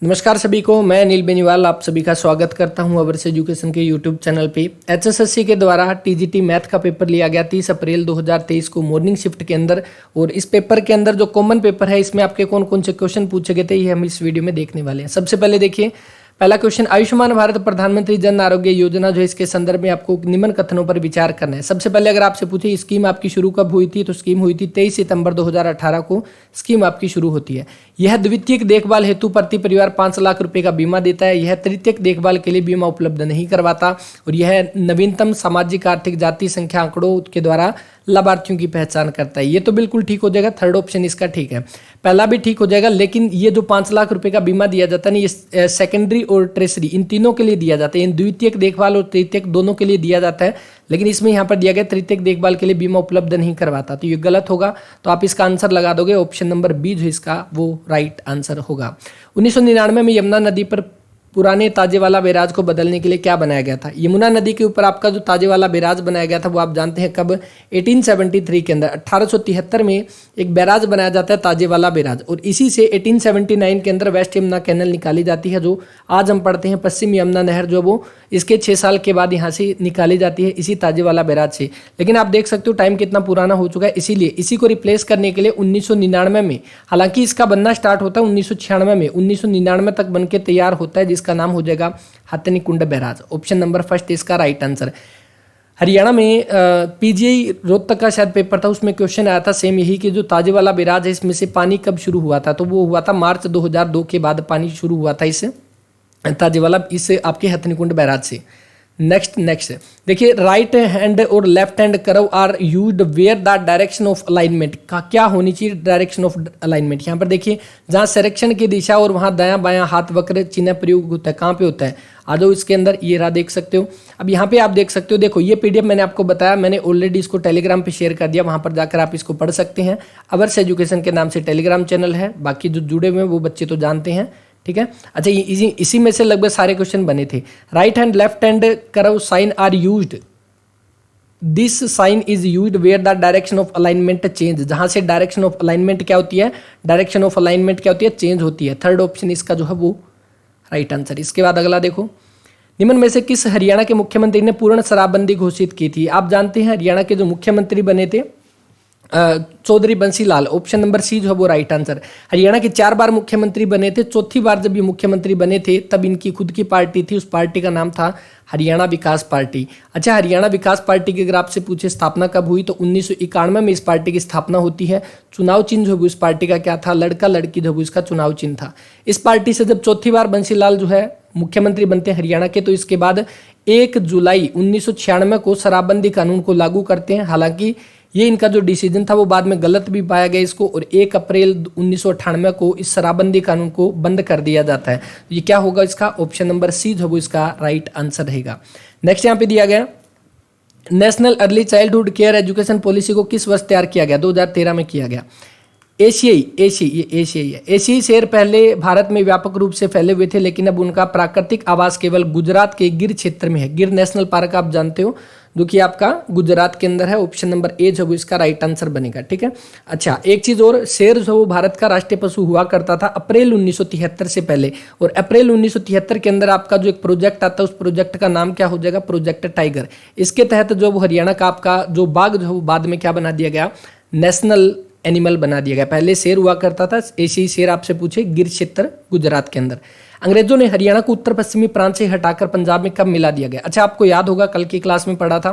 नमस्कार सभी को, मैं अनिल बेनीवाल आप सभी का स्वागत करता हूं अवर्स एजुकेशन के यूट्यूब चैनल पे। एचएसएससी के द्वारा टीजीटी मैथ का पेपर लिया गया 30 अप्रैल 2023 को मॉर्निंग शिफ्ट के अंदर, और इस पेपर के अंदर जो कॉमन पेपर है इसमें आपके कौन कौन से क्वेश्चन पूछे गए थे ये हम इस वीडियो में देखने वाले हैं। सबसे पहले देखिए पहला क्वेश्चन, आयुष्मान भारत प्रधानमंत्री जन आरोग्य योजना जो है इसके संदर्भ में आपको निम्न कथनों पर विचार करना है। सबसे पहले अगर आपसे पूछे स्कीम आपकी शुरू कब हुई थी, तो स्कीम हुई थी 23 सितंबर 2018 को स्कीम आपकी शुरू होती है। यह द्वितीयक देखभाल हेतु प्रति परिवार 5 लाख रुपए का बीमा देता है। यह तृतीयक देखभाल के लिए बीमा उपलब्ध नहीं करवाता, और यह नवीनतम सामाजिक आर्थिक जाति संख्या आंकड़ों के द्वारा लाभार्थियों की पहचान करता है। ये तो बिल्कुल ठीक हो जाएगा, थर्ड ऑप्शन इसका ठीक है। पहला भी ठीक हो जाएगा, लेकिन ये जो 5 लाख रुपए का बीमा दिया जाता है ना, ये सेकेंडरी और ट्रेसरी इन तीनों के लिए दिया जाता है। इन द्वितीयक देखभाल और तृतीयक दोनों के लिए दिया जाता है, लेकिन इसमें यहाँ पर दिया गया तृतीयक देखभाल के लिए बीमा उपलब्ध नहीं करवाता, तो ये गलत होगा। तो आप इसका आंसर लगा दोगे ऑप्शन नंबर बी जो इसका वो राइट आंसर होगा। 1999 में यमुना नदी पर पुराने ताजेवाला बैराज को बदलने के लिए क्या बनाया गया था? यमुना नदी के ऊपर आपका जो ताजेवाला बैराज बनाया गया था वो आप जानते हैं कब? 1873 के अंदर 1873 में एक बैराज बनाया जाता है ताजेवाला बैराज, और इसी से 1879 के अंदर वेस्ट यमुना कैनल निकाली जाती है, जो आज हम पढ़ते हैं पश्चिम यमुना नहर, जो वो इसके 6 साल के बाद यहाँ से निकाली जाती है इसी ताजेवाला बैराज से। लेकिन आप देख सकते हो टाइम कितना पुराना हो चुका है, इसीलिए इसी को रिप्लेस करने के लिए 1999 में, हालांकि इसका बनना स्टार्ट होता है 1996 में, 1999 तक बन के तैयार होता है, जिसका नाम हो जाएगा Hathnikund barrage. Option number first इसका राइट आंसर। हरियाणा में पीजीआई रोहतक का शायद पेपर था, उसमें क्वेश्चन आया था सेम यही कि जो ताजेवाला बैराज है इसमें से पानी कब शुरू हुआ था, तो वो हुआ था मार्च 2002 के बाद पानी शुरू हुआ था इस ताजेवाला इस आपके हथनीकुंड बैराज से। नेक्स्ट देखिए, राइट हैंड और left hand curve are used where the direction of alignment का क्या होनी चाहिए? डायरेक्शन ऑफ अलाइनमेंट यहाँ पर देखिए, जहाँ संरक्षण की दिशा और वहाँ दायां बायां हाथ वक्र चिन्ह प्रयोग होता है, कहाँ पे होता है? आ जाओ इसके अंदर, ये रहा देख सकते हो। अब यहाँ पे आप देख सकते हो, देखो ये पीडीएफ मैंने आपको बताया, मैंने ऑलरेडी इसको टेलीग्राम पे शेयर कर दिया, वहाँ पर जाकर आप इसको पढ़ सकते हैं। अवर्स एजुकेशन के नाम से टेलीग्राम चैनल है, बाकी जो जुड़े हुए हैं वो बच्चे तो जानते हैं, ठीक है। अच्छा, इसी में से लगभग सारे क्वेश्चन बने थे। Right hand left hand curve sign are used, this sign is used where the direction of alignment change, जहां से डायरेक्शन ऑफ अलाइनमेंट क्या होती है? डायरेक्शन ऑफ अलाइनमेंट क्या होती है? चेंज होती है। थर्ड ऑप्शन इसका जो है वो राइट आंसर। इसके बाद अगला देखो, निम्न में से किस हरियाणा के मुख्यमंत्री ने पूर्ण शराबबंदी घोषित की थी? आप जानते हैं हरियाणा के जो मुख्यमंत्री बने थे Chaudhary Bansi Lal. Option number C जो है वो राइट आंसर। हरियाणा के 4 बार मुख्यमंत्री बने थे, चौथी बार जब ये मुख्यमंत्री बने थे तब इनकी खुद की पार्टी थी, उस पार्टी का नाम था हरियाणा विकास पार्टी। अच्छा, हरियाणा विकास पार्टी की अगर आपसे पूछे स्थापना कब हुई, तो 1991 में इस पार्टी की स्थापना होती है। चुनाव चिन्ह जो है इस पार्टी का क्या था? लड़का लड़की जो है इसका चुनाव चिन्ह था। इस पार्टी से जब चौथी बार बंसीलाल जो है मुख्यमंत्री बनते हैं हरियाणा के, तो इसके बाद 1 जुलाई 1996 को शराबबंदी कानून को लागू करते हैं। हालांकि ये इनका जो डिसीजन था वो बाद में गलत भी पाया गया इसको, और 1 अप्रैल 1998 को इस शराबबंदी कानून को बंद कर दिया जाता है। ये क्या होगा इसका? ऑप्शन नंबर सी जो वो इसका राइट आंसर रहेगा। नेक्स्ट यहाँ पे दिया गया, national early childhood care education policy को किस वर्ष तैयार किया गया? 2013 में किया गया। एशियाई शेर पहले भारत में व्यापक रूप से फैले हुए थे, लेकिन अब उनका प्राकृतिक आवास केवल गुजरात के गिर क्षेत्र में है। गिर नेशनल पार्क आप जानते हो, जो कि आपका गुजरात के अंदर है। ऑप्शन नंबर ए जो इसका राइट आंसर बनेगा, ठीक है। अच्छा, एक चीज और, शेर जो वो भारत का राष्ट्रीय पशु हुआ करता था अप्रैल 1973 से पहले, और अप्रैल 1973 के अंदर आपका जो एक प्रोजेक्ट आता है उस प्रोजेक्ट का नाम क्या हो जाएगा? Project tiger. इसके तहत जो वो हरियाणा का आपका जो बाघ जो बाद में क्या बना दिया गया? नेशनल एनिमल बना दिया गया। पहले शेर हुआ करता था, एशियाई शेर आपसे पूछे गिर क्षेत्र गुजरात के अंदर। अंग्रेजों ने हरियाणा को उत्तर पश्चिमी प्रांत से हटाकर पंजाब में कब मिला दिया गया? अच्छा, आपको याद होगा कल की क्लास में पढ़ा था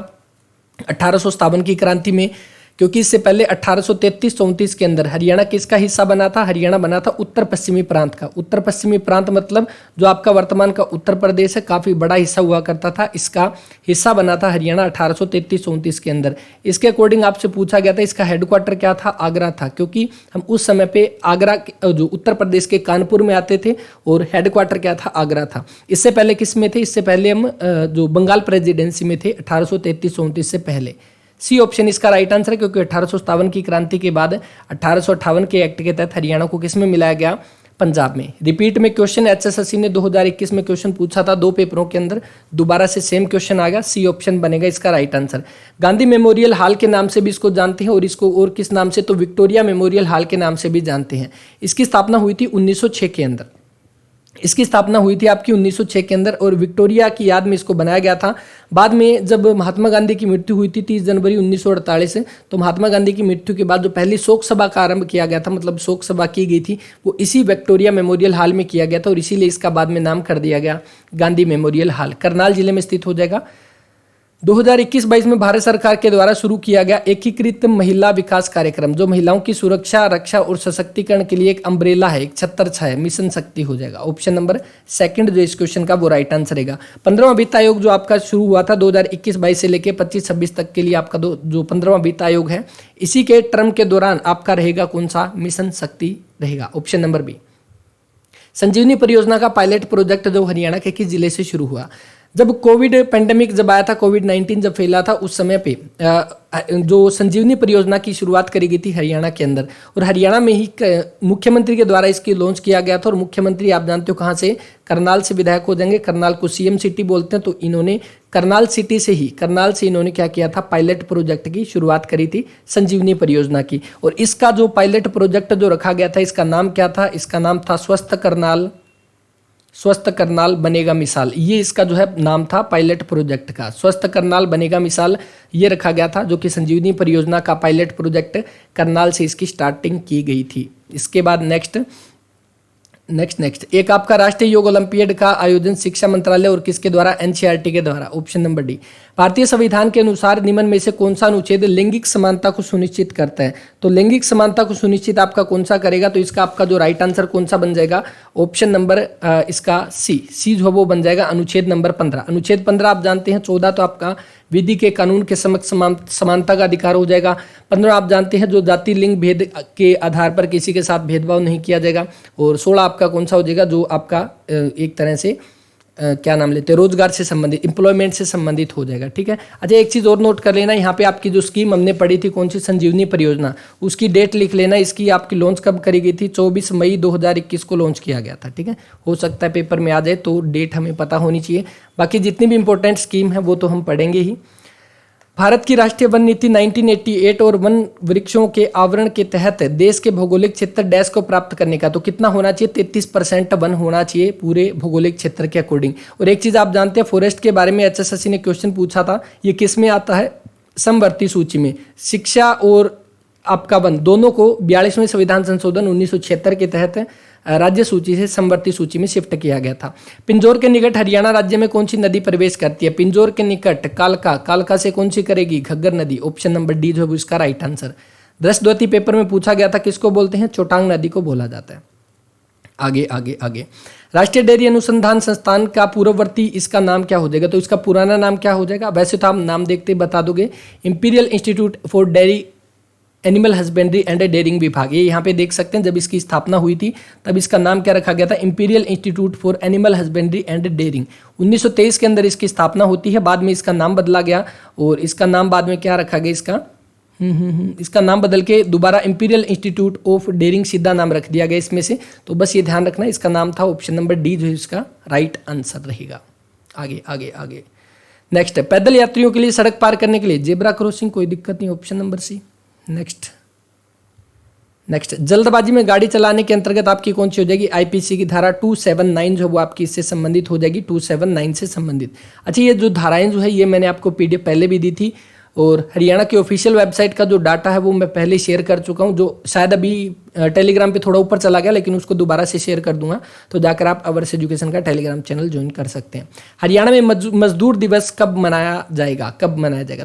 1857 की क्रांति में, क्योंकि इससे पहले 1833-34 के अंदर हरियाणा किसका हिस्सा बना था? हरियाणा बना था उत्तर पश्चिमी प्रांत का। उत्तर पश्चिमी प्रांत मतलब जो आपका वर्तमान का उत्तर प्रदेश है, काफी बड़ा हिस्सा हुआ करता था, इसका हिस्सा बना था हरियाणा 1833-34 के अंदर। इसके अकॉर्डिंग आपसे पूछा गया था इसका हेडक्वार्टर क्या था? आगरा था, क्योंकि हम उस समय पे आगरा जो उत्तर प्रदेश के कानपुर में आते थे, और हेडक्वार्टर क्या था? आगरा था। इससे पहले किस में थे? इससे पहले हम जो बंगाल प्रेसिडेंसी में थे 1833-34 से पहले। सी ऑप्शन इसका राइट आंसर है, क्योंकि 1857 की क्रांति के बाद 1858 के एक्ट के तहत हरियाणा को किस में मिलाया गया? पंजाब में। रिपीट में क्वेश्चन एचएसएससी ने 2021 में क्वेश्चन पूछा था 2 पेपरों के अंदर, दोबारा से सेम क्वेश्चन आ गया। सी ऑप्शन बनेगा इसका right answer. Gandhi memorial hall के नाम से भी इसको जानते हैं, और इसको और किस नाम से? तो विक्टोरिया मेमोरियल हॉल के नाम से भी जानते हैं। इसकी स्थापना हुई थी 1906 के अंदर। इसकी स्थापना हुई थी आपकी 1906 के अंदर और विक्टोरिया की याद में इसको बनाया गया था। बाद में जब महात्मा गांधी की मृत्यु हुई थी 30 जनवरी 1948 तो महात्मा गांधी की मृत्यु के बाद जो पहली शोक सभा का आरंभ किया गया था, मतलब शोक सभा की गई थी, वो इसी विक्टोरिया मेमोरियल हॉल में किया गया था और इसीलिए इसका बाद में नाम कर दिया गया गांधी मेमोरियल हॉल। करनाल जिले में स्थित हो जाएगा। 2021-22 में भारत सरकार के द्वारा शुरू किया गया एकीकृत महिला विकास कार्यक्रम, जो महिलाओं की सुरक्षा, रक्षा और सशक्तिकरण के लिए एक अम्ब्रेला है, एक छत्रछाया है, मिशन शक्ति हो जाएगा। ऑप्शन नंबर सेकंड जो इस क्वेश्चन का वो राइट आंसर रहेगा। 15वां वित्त आयोग जो आपका शुरू हुआ था 2021-22 से लेकर 25-26 तक के लिए आपका जो 15वां वित्त आयोग है, इसी के टर्म के दौरान आपका रहेगा कौन सा? मिशन शक्ति रहेगा। Option number B. संजीवनी परियोजना का पायलट प्रोजेक्ट जो हरियाणा के किस जिले से शुरू हुआ? जब कोविड पेंडेमिक जब आया था, कोविड-19 जब फैला था, उस समय पे जो संजीवनी परियोजना की शुरुआत करी गई थी हरियाणा के अंदर और हरियाणा में ही मुख्यमंत्री के द्वारा इसकी लॉन्च किया गया था। और मुख्यमंत्री आप जानते हो कहाँ से? करनाल से विधायक हो जाएंगे। करनाल को सीएम सिटी बोलते हैं, तो इन्होंने करनाल सिटी से ही, करनाल से इन्होंने क्या किया था? पायलट प्रोजेक्ट की शुरुआत करी थी संजीवनी परियोजना की। और इसका जो पायलट प्रोजेक्ट जो रखा गया था, इसका नाम क्या था? इसका नाम था स्वस्थ करनाल, स्वस्थ करनाल बनेगा मिसाल। ये इसका जो है नाम था पायलट प्रोजेक्ट का, स्वस्थ करनाल बनेगा मिसाल ये रखा गया था, जो कि संजीवनी परियोजना का पायलट प्रोजेक्ट करनाल से इसकी स्टार्टिंग की गई थी। इसके बाद नेक्स्ट एक आपका राष्ट्रीय योग ओलंपियाड का आयोजन शिक्षा मंत्रालय और किसके द्वारा? एनसीईआरटी के द्वारा। Option number D. भारतीय संविधान के अनुसार निम्न में से कौन सा अनुच्छेद लैंगिक समानता को सुनिश्चित करता है? तो लैंगिक समानता को सुनिश्चित आपका कौन सा करेगा? तो इसका आपका जो राइट आंसर कौन सा बन जाएगा? ऑप्शन नंबर इसका सी जो वो बन जाएगा अनुच्छेद नंबर 15। अनुच्छेद 15 आप जानते हैं। 14 तो आपका विधि के कानून के समक्ष समानता का अधिकार हो जाएगा। 15 आप जानते हैं जो जाति लिंग भेद के आधार पर किसी के साथ भेदभाव नहीं किया जाएगा। और 16 आपका कौन सा हो जाएगा? जो आपका एक तरह से क्या नाम लेते हैं, रोजगार से संबंधित, एम्प्लॉयमेंट से संबंधित हो जाएगा। ठीक है। अच्छा, एक चीज़ और नोट कर लेना, यहाँ पे आपकी जो स्कीम हमने पढ़ी थी कौन सी? संजीवनी परियोजना, उसकी डेट लिख लेना। इसकी आपकी लॉन्च कब करी गई थी? 24 मई 2021 को लॉन्च किया गया था। ठीक है, हो सकता है पेपर में आ जाए तो डेट हमें पता होनी चाहिए। बाकी जितनी भी इंपॉर्टेंट स्कीम है वो तो हम पढ़ेंगे ही। भारत की राष्ट्रीय वन नीति 1988 और वन वृक्षों के आवरण के तहत देश के भौगोलिक क्षेत्र डैश को प्राप्त करने का, तो कितना होना चाहिए? 33% वन होना चाहिए पूरे भौगोलिक क्षेत्र के अकॉर्डिंग। और एक चीज आप जानते हैं, फॉरेस्ट के बारे में एचएसएससी ने क्वेश्चन पूछा था, ये किस में आता है? समवर्ती सूची में। शिक्षा और आपका वन दोनों को 42वें संविधान संशोधन 1976 के तहत राज्य सूची से समवर्ती सूची में शिफ्ट किया गया था। पिंजौर के निकट हरियाणा राज्य में कौन सी नदी प्रवेश करती है? पिंजौर के निकट कालका, कालका से कौन सी करेगी? घग्गर नदी। ऑप्शन नंबर डी जो है इसका राइट आंसर। दृष्टद्वती पेपर में पूछा गया था, किसको बोलते हैं? चोटांग नदी को बोला जाता है। आगे राष्ट्रीय डेयरी अनुसंधान संस्थान का पूर्ववर्ती इसका नाम क्या हो जाएगा? तो इसका पुराना नाम क्या हो जाएगा? वैसे तो आप नाम देखते बता दोगे, Imperial Institute for Dairy Animal Husbandry and Dairying विभाग। ये यहाँ पे देख सकते हैं, जब इसकी स्थापना हुई थी तब इसका नाम क्या रखा गया था? Imperial Institute for Animal Husbandry and Dairying. 1923 के अंदर इसकी स्थापना होती है, बाद में इसका नाम बदला गया और इसका नाम बाद में क्या रखा गया? इसका नाम बदल के दोबारा इंपीरियल इंस्टीट्यूट ऑफ डेयरिंग सीधा नाम रख दिया गया इसमें से। तो बस ये ध्यान रखना, इसका नाम था ऑप्शन नंबर डी जो है इसका राइट आंसर रहेगा। आगे नेक्स्ट, पैदल यात्रियों के लिए सड़क पार करने के लिए जेब्रा क्रॉसिंग, कोई दिक्कत नहीं, ऑप्शन नंबर सी। नेक्स्ट जल्दबाजी में गाड़ी चलाने के अंतर्गत आपकी कौन सी हो जाएगी? आईपीसी की धारा 279 जो वो आपकी इससे संबंधित हो जाएगी, 279 से संबंधित। अच्छा, ये जो धाराएं जो है ये मैंने आपको पीडीएफ पहले भी दी थी और हरियाणा की ऑफिशियल वेबसाइट का जो डाटा है वो मैं पहले शेयर कर चुका हूँ, जो शायद अभी टेलीग्राम पे थोड़ा ऊपर चला गया, लेकिन उसको दोबारा से शेयर कर दूंगा, तो जाकर आप अवर्स एजुकेशन का टेलीग्राम चैनल ज्वाइन कर सकते हैं। हरियाणा में मजदूर दिवस कब मनाया जाएगा?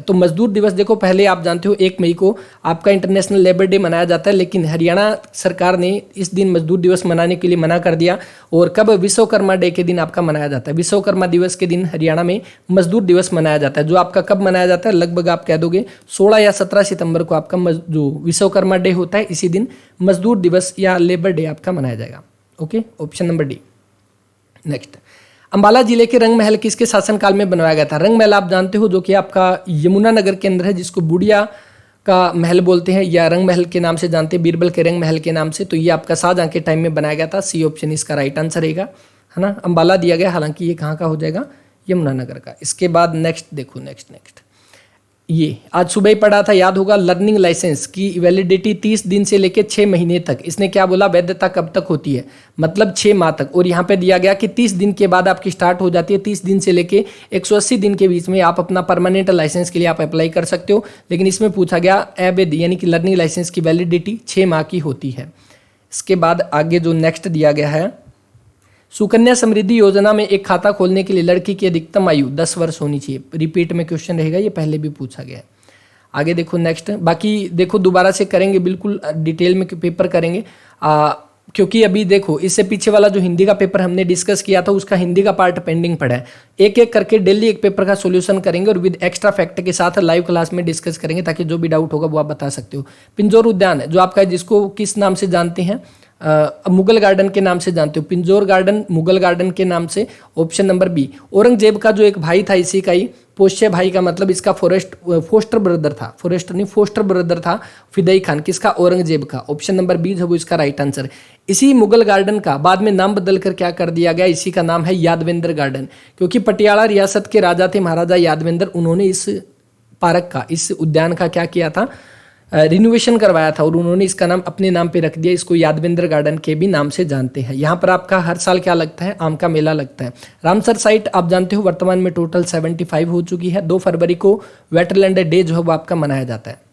तो मजदूर दिवस देखो, पहले आप जानते हो 1 मई को आपका इंटरनेशनल लेबर डे मनाया जाता है, लेकिन हरियाणा सरकार ने इस दिन मजदूर दिवस मनाने के लिए मना कर दिया। और कब? विश्वकर्मा डे के दिन आपका मनाया जाता है। विश्वकर्मा दिवस के दिन हरियाणा में मजदूर दिवस मनाया जाता है, जो आपका कब मनाया जाता है? लगभग आप कह दोगे 16 या 17 सितंबर को आपका जो विश्वकर्मा डे होता है, इसी दिन मजदूर दिवस या लेबर डे आपका मनाया जाएगा। Okay, option number D. Next, Ambala जिले के रंग महल किसके शासनकाल में बनवाया गया था? रंग महल आप जानते हो जो कि आपका यमुनानगर के अंदर है, जिसको बुढ़िया का महल बोलते हैं या रंग महल के नाम से जानते हैं, बीरबल के रंग महल के नाम से। तो ये आपका शाहजहां के टाइम में बनाया गया था। सी ऑप्शन इसका राइट आंसर रहेगा, है ना। अंबाला दिया गया, हालांकि ये कहाँ का हो जाएगा? यमुनानगर का। इसके बाद नेक्स्ट देखो, नेक्स्ट ये आज सुबह ही पढ़ा था, याद होगा, लर्निंग लाइसेंस की वैलिडिटी 30 दिन से लेकर 6 महीने तक। इसने क्या बोला, वैधता कब तक होती है, मतलब 6 माह तक। और यहाँ पे दिया गया कि 30 दिन के बाद आपकी स्टार्ट हो जाती है। 30 दिन से लेके 180 दिन के बीच में आप अपना परमानेंट लाइसेंस के लिए आप अप्लाई कर सकते हो। लेकिन इसमें पूछा गया अवैध यानी कि लर्निंग लाइसेंस की वैलिडिटी 6 माह की होती है। इसके बाद आगे जो नेक्स्ट दिया गया है, सुकन्या समृद्धि योजना में एक खाता खोलने के लिए लड़की की अधिकतम आयु 10 वर्ष होनी चाहिए। रिपीट में क्वेश्चन रहेगा, ये पहले भी पूछा गया है। आगे देखो नेक्स्ट, बाकी देखो दोबारा से करेंगे, बिल्कुल डिटेल में पेपर करेंगे क्योंकि अभी देखो इससे पीछे वाला जो हिंदी का पेपर हमने डिस्कस किया था उसका हिंदी का पार्ट पेंडिंग पड़ा है। एक एक करके डेली एक पेपर का सॉल्यूशन करेंगे और विद एक्स्ट्रा फैक्ट के साथ लाइव क्लास में डिस्कस करेंगे ताकि जो भी डाउट होगा वो आप बता सकते हो। पिंजौर उद्यान जो आपका, जिसको किस नाम से जानते हैं, मुगल गार्डन के नाम से जानते हो। पिंजौर गार्डन मुगल गार्डन के नाम से। Option number B. औरंगजेब का जो एक भाई था, इसी का ही पोष्य भाई का मतलब इसका फोस्टर ब्रदर था, फोरेस्टर नहीं फोस्टर ब्रदर था फिदई खान। किसका, औरंगजेब का। ऑप्शन नंबर बी जो वो इसका राइट आंसर। इसी मुगल गार्डन का बाद में नाम बदल कर क्या कर दिया गया, इसी का नाम है यादवेंद्र गार्डन, क्योंकि पटियाला रियासत के राजा थे महाराजा यादवेंद्र। उन्होंने इस पार्क का, इस उद्यान का क्या किया था, रिनोवेशन करवाया था और उन्होंने इसका नाम अपने नाम पे रख दिया। इसको यादवेंद्र गार्डन के भी नाम से जानते हैं। यहाँ पर आपका हर साल क्या लगता है, आम का मेला लगता है। रामसर साइट आप जानते हो वर्तमान में टोटल 75 हो चुकी है। 2 फरवरी को वेटलैंड डे जो है वो आपका मनाया जाता है।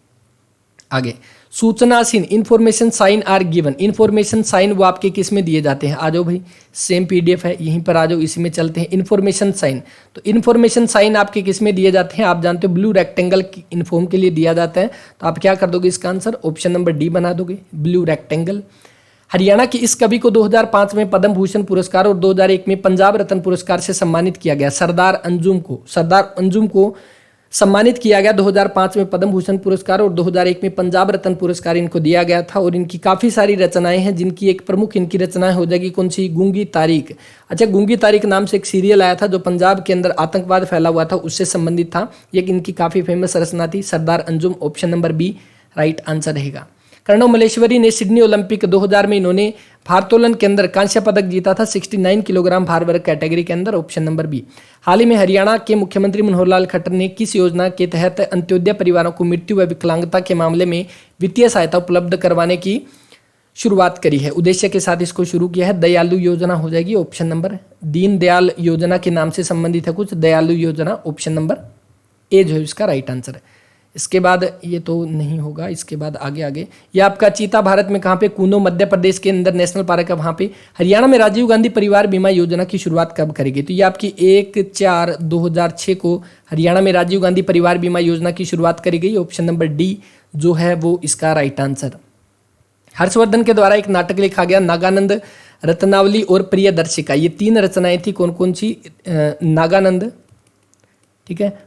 आगे, सूचनासीन information sign are given. Information sign वो आपके किस में दिए जाते हैं, आ जाओ भाई, सेम पीडीएफ है यहीं पर, आ जाओ इसी में चलते हैं। इन्फॉर्मेशन साइन, तो इन्फॉर्मेशन साइन आपके किस में दिए जाते हैं, आप जानते हो ब्लू रेक्टेंगल इन्फॉर्म के लिए दिया जाता है। तो आप क्या कर दोगे इसका आंसर, ऑप्शन नंबर डी बना दोगे, ब्लू रेक्टेंगल। हरियाणा की इस कवि को 2005 में पद्म भूषण पुरस्कार और 2001 में पंजाब रत्न पुरस्कार से सम्मानित किया गया। सरदार अंजुम को सम्मानित किया गया 2005 में पद्म भूषण पुरस्कार और 2001 में पंजाब रत्न पुरस्कार इनको दिया गया था। और इनकी काफ़ी सारी रचनाएं हैं, जिनकी एक प्रमुख इनकी रचनाएं हो जाएगी कौन सी, गूंगी तारीख। अच्छा, गूंगी तारीख नाम से एक सीरियल आया था जो पंजाब के अंदर आतंकवाद फैला हुआ था, उससे संबंधित था। ये इनकी काफ़ी फेमस रचना थी, Sardar Anjum. Option number B right answer रहेगा। कर्णव मल्लेश्वरी ने सिडनी ओलंपिक 2000 में इन्होंने भारोत्तोलन के अंदर कांस्य पदक जीता था 69 किलोग्राम भार वर्ग कैटेगरी के अंदर। Option number B. हाल ही में हरियाणा के मुख्यमंत्री मनोहर लाल खट्टर ने किस योजना के तहत अंत्योदय परिवारों को मृत्यु व विकलांगता के मामले में वित्तीय सहायता उपलब्ध करवाने की शुरुआत करी है, उद्देश्य के साथ इसको शुरू किया है। दयालु योजना हो जाएगी। ऑप्शन नंबर, दीन दयाल योजना के नाम से संबंधित है कुछ, दयालु योजना। ऑप्शन नंबर ए जो है इसका राइट आंसर है। इसके बाद ये तो नहीं होगा, इसके बाद आगे ये आपका चीता भारत में कहाँ पे, कूनो मध्य प्रदेश के अंदर नेशनल पार्क है वहाँ पे। हरियाणा में राजीव गांधी परिवार बीमा योजना की शुरुआत कब करेगी, तो ये आपकी 1/4/2006 को हरियाणा में राजीव गांधी परिवार बीमा योजना की शुरुआत करी गई। ऑप्शन नंबर डी जो है वो इसका राइट आंसर। हर्षवर्धन के द्वारा एक नाटक लिखा गया नागानंद, रत्नावली और प्रियदर्शिका, ये 3 रचनाएं थी, कौन कौन सी, नागानंद, ठीक है,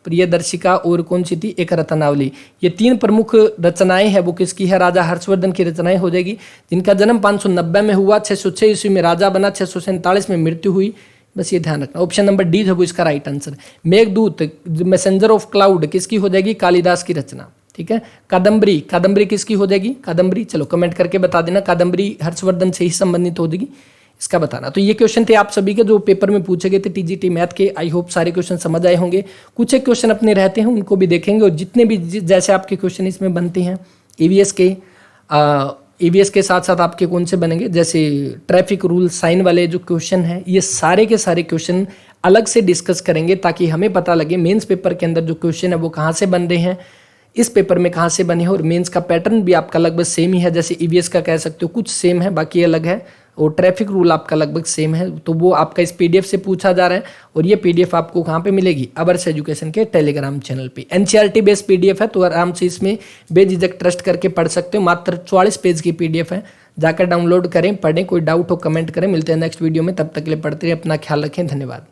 प्रियदर्शिका और कौन सी थी, एक रत्नावली। ये 3 प्रमुख रचनाएं हैं वो किसकी है, राजा हर्षवर्धन की रचनाएं हो जाएगी, जिनका जन्म 590 में हुआ, 606 ईस्वी में राजा बना, 647 में मृत्यु हुई। बस ये ध्यान रखना। ऑप्शन नंबर डी जो इसका right answer. Meghdoot, messenger of cloud किसकी हो जाएगी, कालिदास की रचना, ठीक है। कादम्बरी किसकी हो जाएगी, कादम्बरी, चलो कमेंट करके बता देना, कादम्बरी हर्षवर्धन से ही संबंधित हो जाएगी, इसका बताना। तो ये क्वेश्चन थे आप सभी के जो पेपर में पूछे गए थे टीजीटी मैथ के। आई होप सारे क्वेश्चन समझ आए होंगे। कुछ एक क्वेश्चन अपने रहते हैं उनको भी देखेंगे, और जितने भी जैसे आपके क्वेश्चन इसमें बनते हैं ईवीएस के साथ साथ आपके कौन से बनेंगे, जैसे ट्रैफिक रूल साइन वाले जो क्वेश्चन हैं, ये सारे के सारे क्वेश्चन अलग से डिस्कस करेंगे ताकि हमें पता लगे मेंस पेपर के अंदर जो क्वेश्चन है वो कहाँ से बन रहे हैं, इस पेपर में कहाँ से बने हैं, और मेंस का पैटर्न भी आपका लगभग सेम ही है। जैसे ईवीएस का कह सकते हो कुछ सेम है, बाकी अलग है, और ट्रैफिक रूल आपका लगभग सेम है। तो वो आपका इस पीडीएफ से पूछा जा रहा है, और ये पीडीएफ आपको कहाँ पे मिलेगी, अवर्स एजुकेशन के टेलीग्राम चैनल पे। एनसीईआरटी बेस्ड पीडीएफ है, तो आराम से इसमें बेझिझक ट्रस्ट करके पढ़ सकते हो। मात्र 44 पेज की पीडीएफ है, जाकर डाउनलोड करें, पढ़ें। कोई डाउट हो कमेंट करें। मिलते हैं नेक्स्ट वीडियो में, तब तक के लिए पढ़ते रहिए, अपना ख्याल रखें, धन्यवाद।